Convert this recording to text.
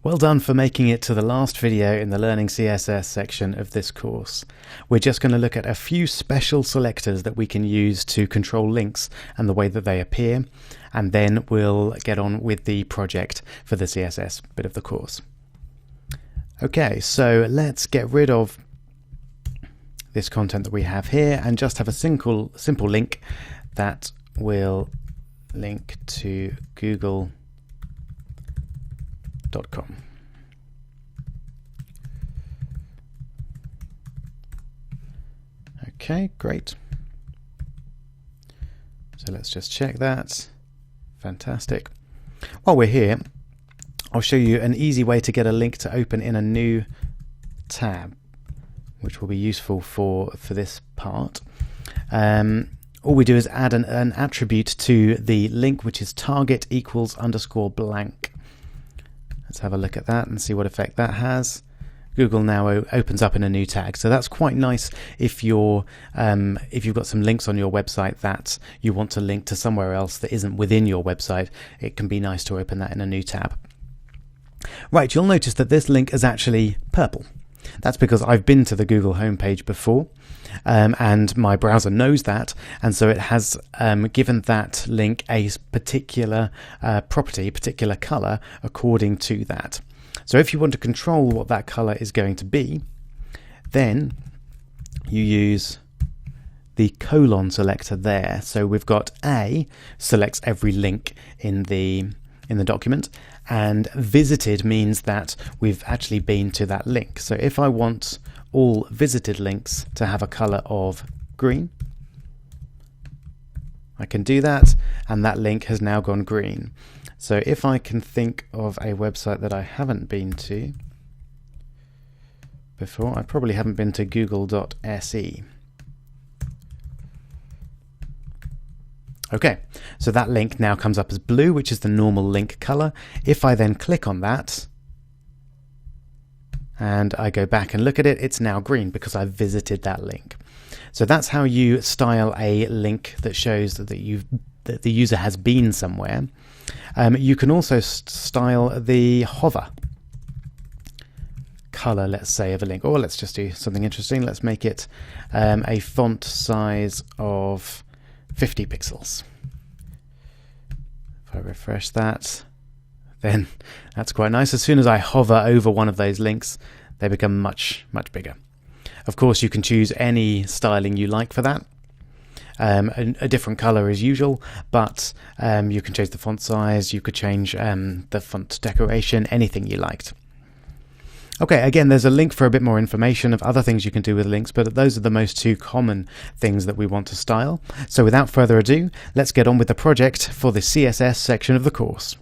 Well done for making it to the last video in the Learning CSS section of this course. We're just going to look at a few special selectors that we can use to control links and the way that they appear, and then we'll get on with the project for the CSS bit of the course. Okay, so let's get rid of this content that we have here and just have a simple link that will link to Google.com. Okay, great. So let's just check that. Fantastic. While we're here, I'll show you an easy way to get a link to open in a new tab, which will be useful for this part. All we do is add an attribute to the link, which is target equals _blank. Let's have a look at that and see what effect that has. Google now opens up in a new tag, so that's quite nice if you've got some links on your website that you want to link to somewhere else that isn't within your website. It can be nice to open that in a new tab. Right, you'll notice that this link is actually purple. That's because I've been to the Google homepage before, and my browser knows that, and so it has given that link a particular property, particular color according to that. So if you want to control what that color is going to be, then you use the colon selector there. So we've got A selects every link in the document, and visited means that we've actually been to that link. So if I want all visited links to have a color of green, I can do that, and that link has now gone green. So if I can think of a website that I haven't been to before, I probably haven't been to google.se. Okay, so that link now comes up as blue, which is the normal link color. If I then click on that and I go back and look at it, it's now green because I've visited that link. So that's how you style a link that shows that the user has been somewhere. You can also style the hover color, let's say, of a link. Or let's just do something interesting. Let's make it a font size of 50 pixels. If I refresh that, then that's quite nice. As soon as I hover over one of those links, they become much bigger. Of course, you can choose any styling you like for that. A different color as usual, but you can change the font size, you could change the font decoration, anything you liked. Okay, again, there's a link for a bit more information of other things you can do with links, but those are the most two common things that we want to style. So without further ado, let's get on with the project for the CSS section of the course.